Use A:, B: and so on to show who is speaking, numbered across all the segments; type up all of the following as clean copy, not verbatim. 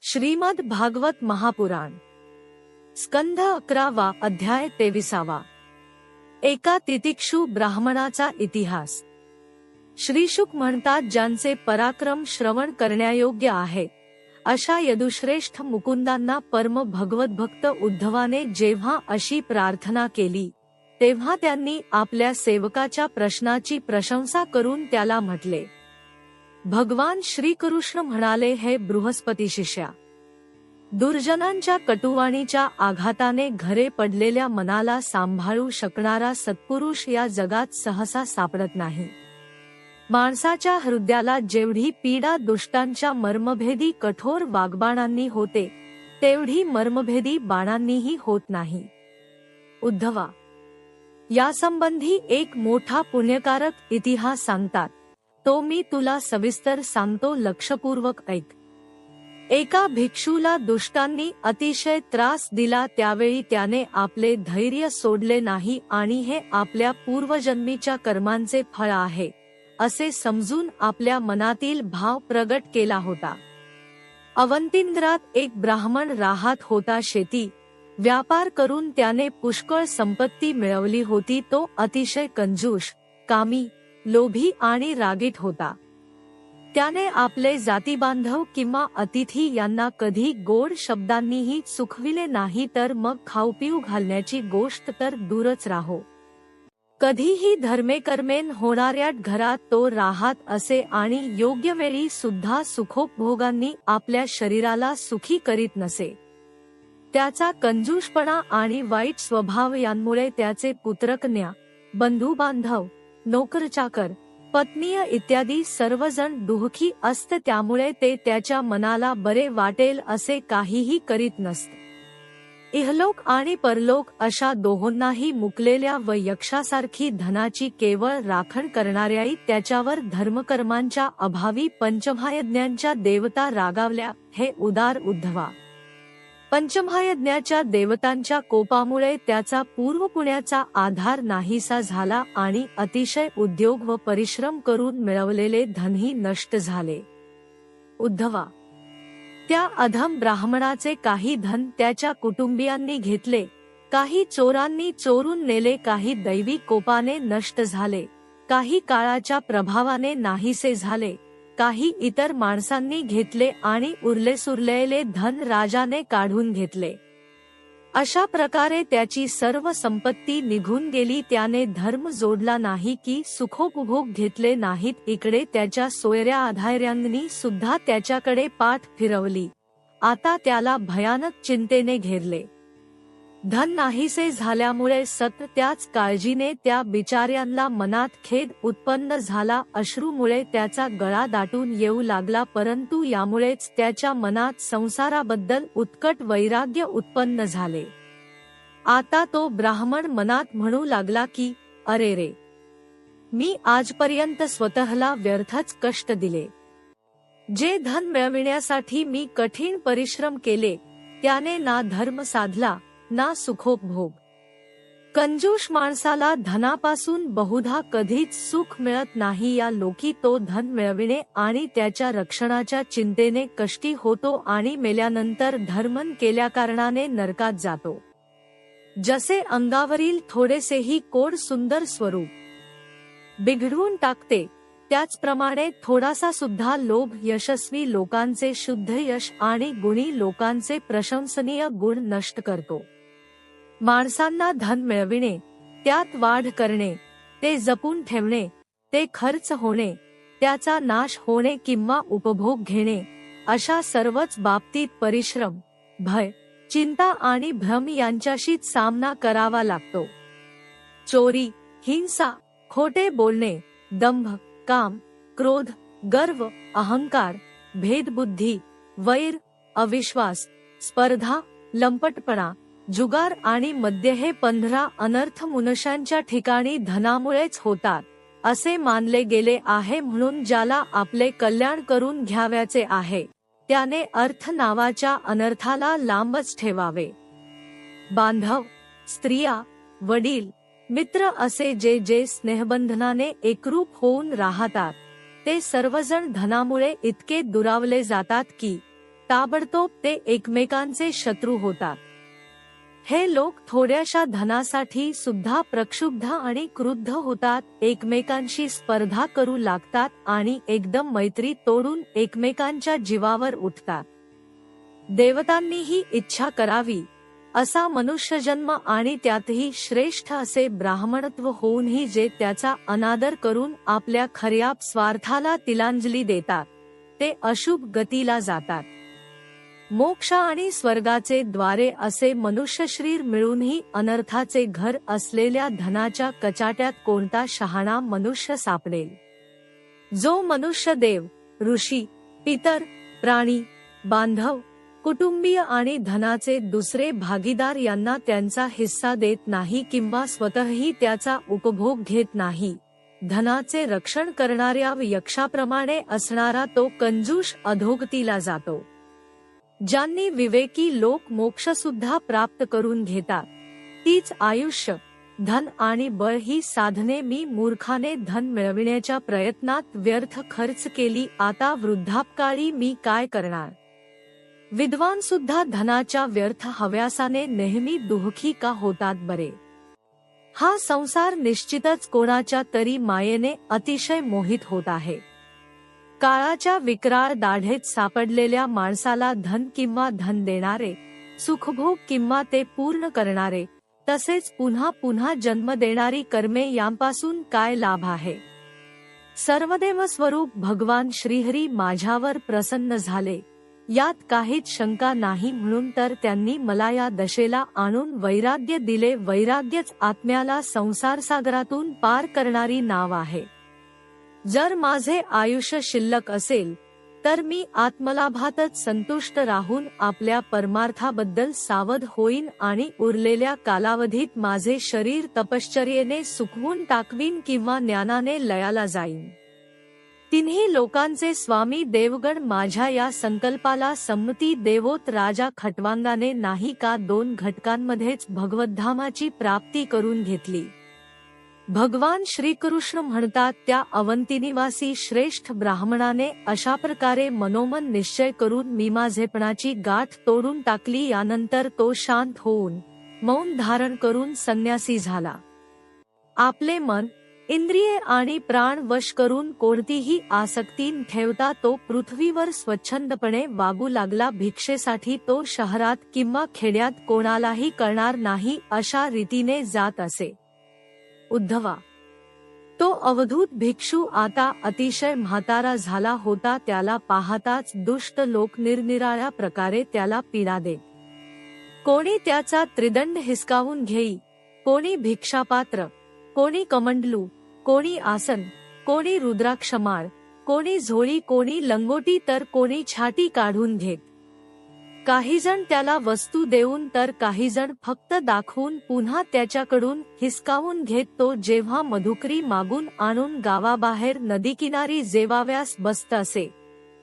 A: श्रीमद भागवत महापुराण स्कंध 11 अध्याय 23. एका तितिक्षु ब्राह्मणाचा इतिहास. श्रीशुक म्हणतात, ज्यांचे पराक्रम श्रवण करण्यायोग्य आहे अशा यदुश्रेष्ठ मुकुंदांना परम भगवद्भक्त उद्धवाने जेव्हा अशी प्रार्थना केली तेव्हा त्यांनी आपल्या सेवकाच्या प्रश्नाची प्रशंसा करून त्याला म्हटले. भगवान श्रीकृष्ण म्हणाले, हे बृहस्पती शिष्या, दुर्जनांच्या कटुवाणीच्या आघाताने घरे पडलेल्या मनाला सांभाळू शकणारा सत्पुरुष या जगात सहसा सापडत नाही. माणसाच्या हृदयाला जेवढी पीडा दुष्टांच्या मर्मभेदी कठोर वाग्बाणांनी होते तेवढी मर्मभेदी बाणांनीही होत नाही. उद्धवा, यासंबंधी एक मोठा पुण्यकारक इतिहास सांगतात, तो मी तुला सविस्तर सांगतो, लक्षपूर्वक ऐक. एका भिक्षूला दुष्टांनी अतिशय त्रास दिला. त्यावेळी त्याने आपले धैर्य सोडले नाही आणि हे आपल्या पूर्वजन्मीच्या कर्मांचे फळ आहे असे समजून आपल्या मनातील भाव प्रगट केला होता. अवंतींद्रात एक ब्राह्मण राहत होता. शेती व्यापार करून त्याने पुष्कळ संपत्ती मिळवली होती. तो अतिशय कंजूष, कामी, लोभी आणि रागीट होता. त्याने आपले जातीबांधव किंवा अतिथी यांना कधी गोड शब्दांनीही सुखविले नाही, तर मग खाऊपिऊ घालण्याची गोष्ट तर दूरच राहो. कधीही धर्मेकर्मेन होणाऱ्या घरात तो राहत असे आणि योग्य वेळी सुद्धा सुखोपभोगांनी आपल्या शरीराला सुखी करीत नसे. त्याचा कंजूषपणा आणि वाईट स्वभाव यांमुळे त्याचे पुत्रकन्या, बंधुबांधव, नोकरचाकर, पत्नीय इत्यादी सर्वजण दुःखी असत. त्यामुळे ते त्याच्या मनाला बरे वाटेल असे काहीही करीत नसत. इहलोक आणि परलोक अशा दोहोंनाही मुकलेल्या व यक्षासारखी धनाची केवळ राखण करणाऱ्याही त्याच्यावर धर्मकर्मांच्या अभावी पंचमहायज्ञांच्या देवता रागावल्या. हे उदार उद्धवा, पंचमहायज्ञाच्या देवतांच्या कोपामुळे त्याचा पूर्वपुण्याचा आधार नाहीसा झाला आणि अतिशय उद्योग व परिश्रम करून मिळवलेले धनही नष्ट झाले. उद्धवा, त्या अधम ब्राह्मणाचे काही धन त्याच्या कुटुंबियांनी घेतले, काही चोरांनी चोरून नेले, काही दैवी कोपाने नष्ट झाले, काही काळाच्या प्रभावाने नाहीसे झाले, काही इतर माणसांनी घेतले आणि उरलेसुरलेले धन राजाने काढून घेतले. अशा प्रकारे त्याची सर्व संपत्ती निघून गेली. त्याने धर्म जोडला नाही की सुखोपभोग घेतले नाहीत. इकडे त्याच्या सोयऱ्या आधार्यांनी सुद्धा त्याच्याकडे पाठ फिरवली. आता त्याला भयानक चिंतेने घेरले. धन नाहीसे झाल्यामुळे सतत त्याच काळजीने त्या बिचाऱ्यांना मनात खेद उत्पन्न झाला. अश्रूमुळे त्याचा गळा दाटून येऊ लागला, परंतु यामुळेच त्याच्या मनात संसाराबद्दल उत्कट वैराग्य उत्पन्न झाले. आता तो ब्राह्मण मनात म्हणू लागला की, अरे रे, मी आजपर्यंत स्वतःला व्यर्थच कष्ट दिले. जे धन मिळविण्यासाठी मी कठीण परिश्रम केले त्याने ना धर्म साधला ना सुखोपभोग. कंजूष माणसाला धनापासून बहुधा कधीच सुख मिळत नाही. या लोकी तो धन मिळविणे आणि त्याच्या रक्षणाच्या चिंतेने कष्टी होतो आणि मेल्यानंतर धर्मन केल्याकारणाने नरकात जातो. जसे अंगावरील थोडेसेही कोड सुंदर स्वरूप बिघडवून टाकते, त्याचप्रमाणे थोडासा सुद्धा लोभ यशस्वी लोकांचे शुद्ध यश आणि गुणी लोकांचे प्रशंसनीय गुण नष्ट करतो. माणसांना धन मिळविणे, त्यात वाढ करणे, ते जपून ठेवणे, ते खर्च होणे, त्याचा नाश होणे किंवा उपभोग घेणे, अशा सर्वच बाबतीत परिश्रम, भय, चिंता आणि भ्रम यांच्याशीच सामना करावा लागतो. चोरी, हिंसा, खोटे बोलणे, दंभ, काम, क्रोध, गर्व, अहंकार, भेदबुद्धी, वैर, अविश्वास, स्पर्धा, लंपटपणा, जुगार आणि मद्य हे 15 अनर्थ मनुष्यांच्या ठिकाणी धनामुळेच होतात असे मानले गेले आहे. म्हणून ज्याला आपले कल्याण करून घ्यावयाचे आहे त्याने अर्थ नावाच्या अनर्थाला लांबच ठेवावे. बांधव, स्त्रिया, वडील, मित्र असे जे जे स्नेहबंधनाने एकरूप होऊन राहतात ते सर्वजण धनामुळे इतके दुरावले जातात की ताबडतोब ते एकमेकांचे शत्रू होतात. हे लोक थोड्याशा धनासाठी सुद्धा प्रक्षुब्ध आणि क्रुद्ध होतात, एकमेकांशी स्पर्धा करू लागतात आणि एकदम मैत्री तोडून एकमेकांच्या जीवावर उठतात. देवतांनीही इच्छा करावी असा मनुष्यजन्म आणि त्यातही श्रेष्ठ असे ब्राह्मणत्व होऊनही जे त्याचा अनादर करून आपल्या खऱ्या स्वार्थाला तिलांजली देतात, ते अशुभ गतीला जातात. मोक्ष आणि स्वर्गाचे द्वारे असे मनुष्यशरीर मिळूनही अनर्थाचे घर असलेल्या धनाच्या कचाट्यात कोणता शहाणा मनुष्य सापडेल? जो मनुष्य देव, ऋषी, पितर, प्राणी, बांधव, कुटुंबीय आणि धनाचे दुसरे भागीदार यांना त्यांचा हिस्सा देत नाही किंवा स्वतःही त्याचा उपभोग घेत नाही, धनाचे रक्षण करणाऱ्या यक्षाप्रमाणे असणारा तो कंजूष अधोगतीला जातो. ज्यांनी विवेकी लोक मोक्ष सुद्धा प्राप्त करून घेतात, तीच आयुष्य, धन आणि बळ ही साधने मी मूर्खाने धन मिळविण्याच्या प्रयत्नात व्यर्थ खर्च केली. आता वृद्धापकाळी मी काय करणार? विद्वान सुद्धा धनाच्या व्यर्थ हव्यासाने नेहमी दुःखी का होतात बरे? हा संसार निश्चितच कोणाच्या तरी मायेने अतिशय मोहित होत आहे. काळाच्या विक्राळ दाढेत सापडलेल्या माणसाला धन किंवा धन देणारे, सुखभोग किंवा ते पूर्ण करणारे, तसेच पुन्हा पुन्हा जन्म देणारी कर्मे यांपासून काय लाभ आहे? सर्वदेव स्वरूप भगवान श्रीहरी माझ्यावर प्रसन्न झाले यात काहीच शंका नाही, म्हणून तर त्यांनी मला या दशेला आणून वैराग्य दिले. वैराग्यच आत्म्याला संसारसागरातून पार करणारी नाव आहे. जर माझे आयुष्य शिल्लक असेल तर मी आत्मलाभातच संतुष्ट राहून आपल्या परमार्थाबद्दल सावध होईन आणि उरलेल्या कालावधीत माझे शरीर तपश्चर्येने सुकवून टाकवीन किंवा ज्ञानाने लयाला जाईन. तिन्ही लोकांचे स्वामी देवगण माझ्या या संकल्पाला संमती देवोत. राजा खटवांगाने नाही का 2 घटकांमध्येच भगवद्धामाची प्राप्ती करून घेतली. भगवान श्रीकृष्ण म्हणतात, त्या अवंतीनिवासी श्रेष्ठ ब्राह्मणाने अशा प्रकारे मनोमन निश्चय करून मी माझेपणाची गाठ तोडून टाकली. यानंतर तो शांत होऊन मौन धारण करून संन्यासी झाला. आपले मन, इंद्रिये आणि प्राण वश करून कोणतीही आसक्ती न ठेवता तो पृथ्वीवर स्वच्छंदपणे वागू लागला. भिक्षेसाठी तो शहरात किंवा खेड्यात कोणालाही कळणार नाही अशा रीतीने जात असे. उद्धवा, तो अवधूत भिक्षू आता अतिशय म्हातारा झाला होता. त्याला पाहताच दुष्ट लोक निरनिराळ्या प्रकारे त्याला पीडा देत. कोणी त्याचा त्रिदंड हिसकावून घेई, कोणी भिक्षापात्र, कोणी कमंडलू, कोणी आसन, कोणी रुद्राक्षमाळ, कोणी झोळी, कोणी लंगोटी, तर कोणी छाटी काढून घेत. काही जण त्याला वस्तू देऊन तर काही जण फक्त दाखवून पुन्हा त्याच्याकडून हिसकावून घेत. तो जेव्हा मधुकरी मागून आणून गावाबाहेर नदीकिनारी जेवाव्यास बसत असे,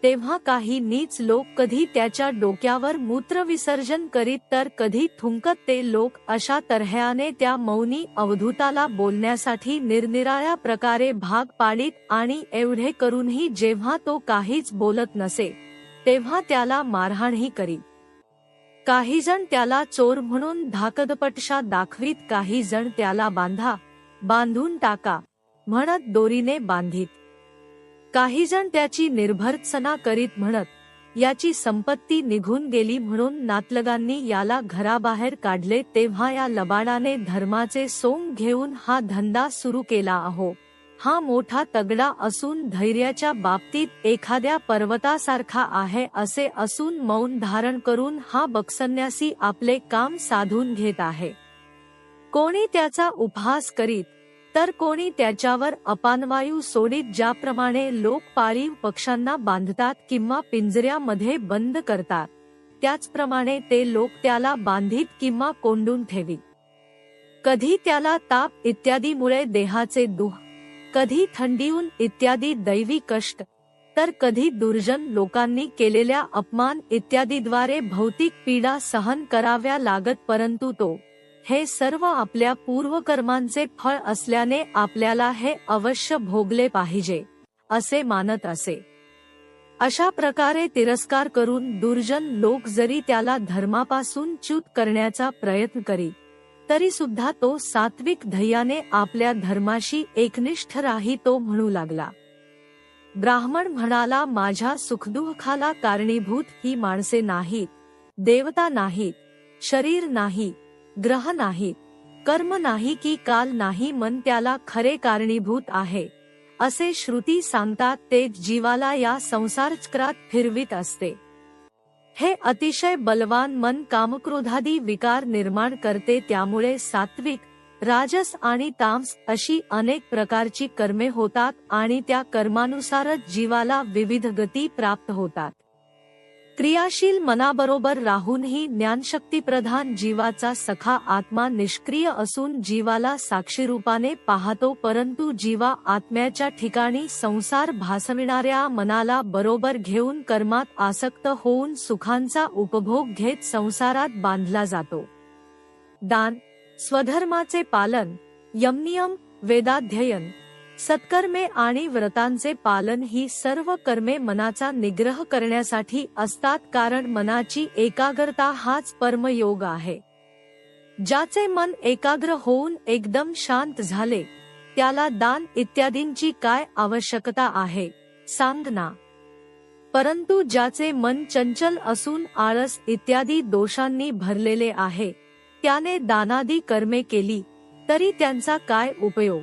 A: तेव्हा काही नीच लोक कधी त्याच्या डोक्यावर मूत्रविसर्जन करीत तर कधी थुंकत. ते लोक अशा तऱ्हेने त्या मौनी अवधूताला बोलण्यासाठी निरनिराळ्या प्रकारे भाग पाडीत आणि एवढे करूनही जेव्हा तो काहीच बोलत नसे तेव्हा त्याला मारहाणही करीत. काही जण त्याला चोर म्हणून धाकदपटशा दाखवीत, काही जण त्याला बांधून टाका म्हणत दोरीने बांधीत. काही जण त्याची निर्भर्त्सना करीत म्हणत, याची संपत्ती निघून गेली म्हणून नातलगांनी याला घराबाहेर काढले. तेव्हा या लबाडाने धर्माचे सोंग घेऊन हा धंदा सुरू केला. अहो, हा मोठा तगडा असून धैर्याच्या बाबतीत एखाद्या पर्वतासारखा आहे असे असून मौन धारण करून हा बकसन्यासी आपले काम साधून घेत आहे. कोणी त्याचा उपहास करीत तर कोणी त्याच्यावर अपानवायू सोडीत. ज्याप्रमाणे लोक पाळीव पक्ष्यांना बांधतात किंवा पिंजऱ्यामध्ये बंद करतात, त्याचप्रमाणे ते लोक त्याला बांधीत किंवा कोंडून ठेवीत. कधी त्याला ताप इत्यादीमुळे देहाचे दुःख, कधी थंडीऊन इत्यादी दैवी कष्ट, तर कधी दुर्जन लोकांनी केलेल्या अपमान इत्यादीद्वारे भौतिक पीडा सहन कराव्या लागत. परंतु तो हे सर्व आपल्या पूर्वकर्मांचे फळ असल्याने आपल्याला हे अवश्य भोगले पाहिजे असे मानत असे. अशा प्रकारे तिरस्कार करून दुर्जन लोक जरी त्याला धर्मापासून च्युत करण्याचा प्रयत्न करी तरी सुद्धा तो सात्विक धैर्याने आपल्या धर्माशी एकनिष्ठ राही तो म्हणू लागला. ब्राह्मण म्हणाला, माझ्या सुखदुःखाला कारणीभूत ही माणसे नाहीत, देवता नाहीत, शरीर नाही, ग्रह नाहीत, कर्म नाही की काल नाही, मन त्याला खरे कारणीभूत आहे असे श्रुती सांगतात. ते जीवाला या संसारचक्रात फिरवीत असते. हे अतिशय बलवान मन कामक्रोधादी विकार निर्माण करते. त्यामुळे सात्विक, राजस आणि तामस अशी अनेक प्रकारची कर्मे होतात आणि त्या कर्मानुसारच जीवाला विविध गती प्राप्त होतात. क्रियाशील मनाबरोबर राहूनही ज्ञानशक्तीप्रधान जीवाचा सखा आत्मा निष्क्रिय असून जीवाला साक्षीरूपाने पाहतो, परंतु जीवा आत्म्याच्या ठिकाणी संसार भासविणाऱ्या मनाला बरोबर घेऊन कर्मात आसक्त होऊन सुखांचा उपभोग घेत संसारात बांधला जातो. दान, स्वधर्माचे पालन, यमनियम, वेदाध्ययन, सत्कर्मे आणि व्रतांचे पालन ही सर्व कर्मे मनाचा निग्रह करण्यासाठी असतात, कारण मनाची एकाग्रता हाच परमयोग आहे. ज्याचे मन एकाग्र होऊन एकदम शांत झाले त्याला दान इत्यादींची काय आवश्यकता आहे सांग ना. परंतु ज्याचे मन चंचल असून आळस इत्यादी दोषांनी भरलेले आहे त्याने दानादी कर्मे केली तरी त्यांचा काय उपयोग.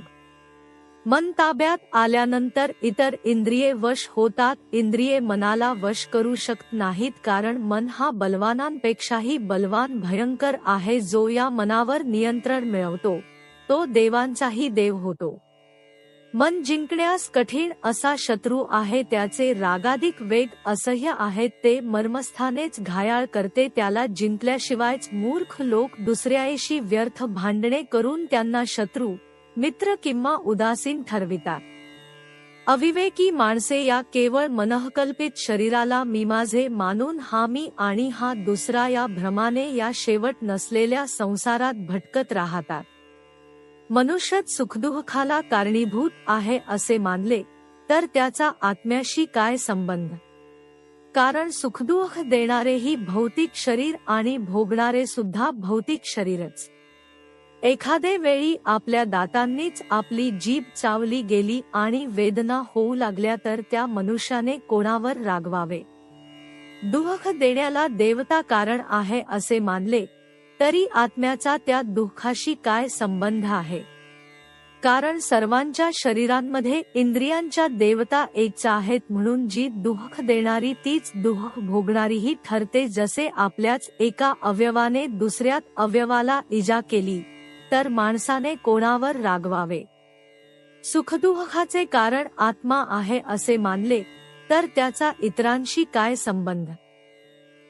A: मन ताब्यात आल्यानंतर इतर इंद्रिये वश होतात. इंद्रिये मनाला वश करू शकत नाहीत, कारण मन हा बलवानांपेक्षाही बलवान भयंकर आहे. जो या मनावर नियंत्रण मिळवतो तो देवांचाही देव होतो. मन जिंकण्यास कठीण असा शत्रू आहे. त्याचे रागाधिक वेग असह्य आहेत. ते मर्मस्थानेच घायाळ करते. त्याला जिंकल्याशिवायच मूर्ख लोक दुसऱ्याशी व्यर्थ भांडणे करून त्यांना शत्रू, मित्र किंवा उदासीन ठरवितात. अविवेकी माणसे या केवळ मनःकल्पित शरीराला मी माझे मानून हा मी आणि हा दुसरा या भ्रमाने या शेवट नसलेल्या संसारात भटकत राहतात. मनुष्यच सुखदुःखाला कारणीभूत आहे असे मानले तर त्याचा आत्म्याशी काय संबंध. कारण सुखदुःख देणारेही भौतिक शरीर आणि भोगणारे सुद्धा भौतिक शरीरच. एखादे वेळी आपल्या दातांनीच आपली जीभ चावली गेली आणि वेदना होऊ लागल्या तर त्या मनुष्याने कोणावर रागवावे. दुःख देण्याला देवता कारण आहे असे मानले तरी आत्म्याचा त्या दुःखाशी काय संबंध आहे. कारण सर्वांच्या शरीरांमध्ये इंद्रियांच्या देवता एकच आहेत, म्हणून जी दुःख देणारी तीच दुःख भोगणारीही ठरते. जसे आपल्याच एका अवयवाने दुसऱ्यात अवयवाला इजा केली तर माणसाने कोणावर रागवावे. सुखदुःखाचे कारण आत्मा आहे असे मानले तर त्याचा इतरांशी काय संबंध.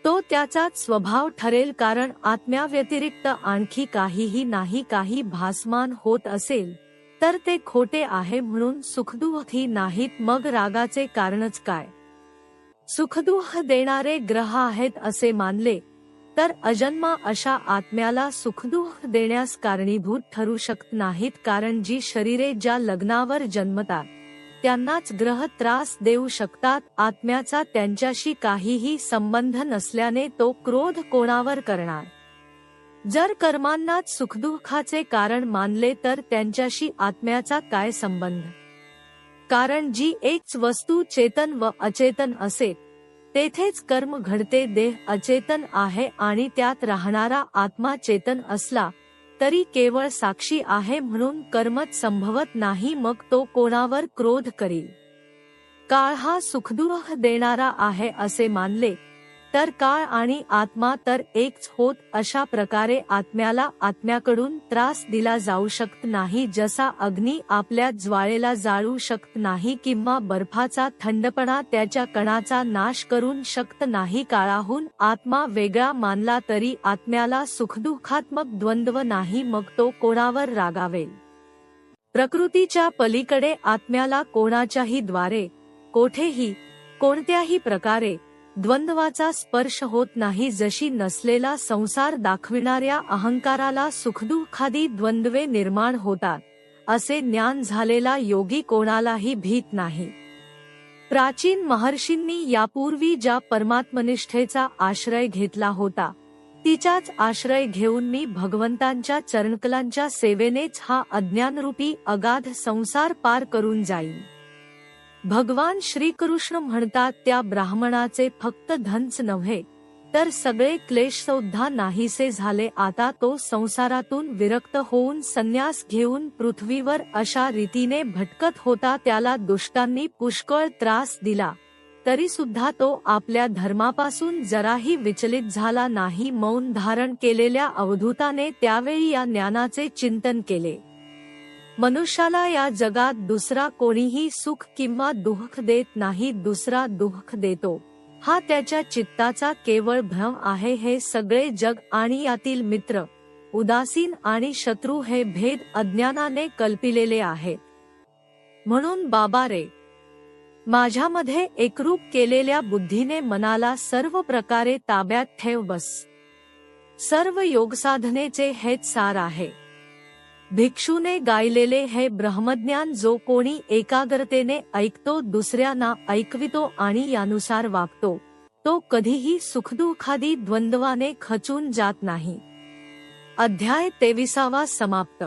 A: तो त्याचाच स्वभाव ठरेल, कारण आत्म्याव्यतिरिक्त आणखी काहीही नाही. काही भासमान होत असेल तर ते खोटे आहे, म्हणून सुखदुःखी नाहीत. मग रागाचे कारणच काय. सुखदुःख देणारे ग्रह आहेत असे मानले तर अजन्मा अशा आत्म्याला सुखदुःख देण्यास कारणीभूत ठरू शकत नाहीत. कारण जी शरीरे ज्या लग्नावर जन्मतात त्यांनाच ग्रह त्रास देऊ शकतात. आत्म्याचा त्यांच्याशी काहीही संबंध नसल्याने तो क्रोध कोणावर करणार. जर कर्मांनाच सुखदुःखाचे कारण मानले तर त्यांच्याशी आत्म्याचा काय संबंध. कारण जी एकच वस्तू चेतन व अचेतन असे तेथेच कर्म घडते. देह अचेतन आहे आणि त्यात राहणारा आत्मा चेतन असला तरी केवळ साक्षी आहे, म्हणून कर्मच संभवत नाही. मग तो कोणावर क्रोध करील. काळ हा सुखदुःख देणारा आहे असे मानले तर काळ आणि आत्मा तर एकच होत. अशा प्रकारे आत्म्याला आत्म्याकडून त्रास दिला जाऊ शकत नाही. जसा अग्नी आपल्या ज्वाळेला जाळू शकत नाही किंवा बर्फाचा थंडपणा त्याच्या कणाचा नाश करून शकत नाही. काळाहून आत्मा वेगळा मानला तरी आत्म्याला सुखदुःखात्मक द्वंद्व नाही. मग तो कोणावर रागावेल. प्रकृतीच्या पलीकडे आत्म्याला कोणाच्याही द्वारे, कोठेही, कोणत्याही प्रकारे द्वंद्वाचा स्पर्श होत नाही. जशी नसलेला संसार दाखविणाऱ्या अहंकाराला सुखदुःखादी द्वंद्वे निर्माण होतात, असे ज्ञान झालेला योगी कोणालाही भीत नाही. प्राचीन महर्षींनी यापूर्वी ज्या परमात्मनिष्ठेचा आश्रय घेतला होता, तिचाच आश्रय घेऊन मी भगवंतांच्या चरणकलांच्या सेवेनेच हा अज्ञानरूपी अगाध संसार पार करून जाईन. भगवान श्रीकृष्ण म्हणतात, त्या ब्राह्मणाचे फक्त धनच नव्हे तर सगळे क्लेश सुद्धा नाहीसे झाले. आता तो संसारातून विरक्त होऊन संन्यास घेऊन पृथ्वीवर अशा रीतीने भटकत होता. त्याला दुष्टांनी पुष्कळ त्रास दिला, तरी सुद्धा तो आपल्या धर्मापासून जराही विचलित झाला नाही. मौन धारण केलेल्या अवधूताने त्यावेळी या ज्ञानाचे चिंतन केले. मनुष्याला या जगात दुसरा कोणीही सुख किंवा दुःख देत नाही, दुसरा दुःख देतो. हा त्याच्या चित्ताचा केवळ भ्रम आहे. हे सगळे जग आणि यातील मित्र, उदासीन आणि शत्रू हे भेद अज्ञानाने कल्पिलेले आहेत. म्हणून बाबा रे, माझ्यामध्ये एकरूप केलेल्या बुद्धीने मनाला सर्व प्रकारे ताब्यात ठेव बस. सर्व योगसाधनेचे हेच सार आहे. भिक्षूने गायलेले हे ब्रह्मज्ञान जो कोणी एकाग्रतेने ऐकतो, दुसऱ्यांना ऐकवितो आणि यानुसार वागतो, तो कधीही सुखदुःखादी द्वंद्वाने खचून जात नाही. अध्याय 23 समाप्त.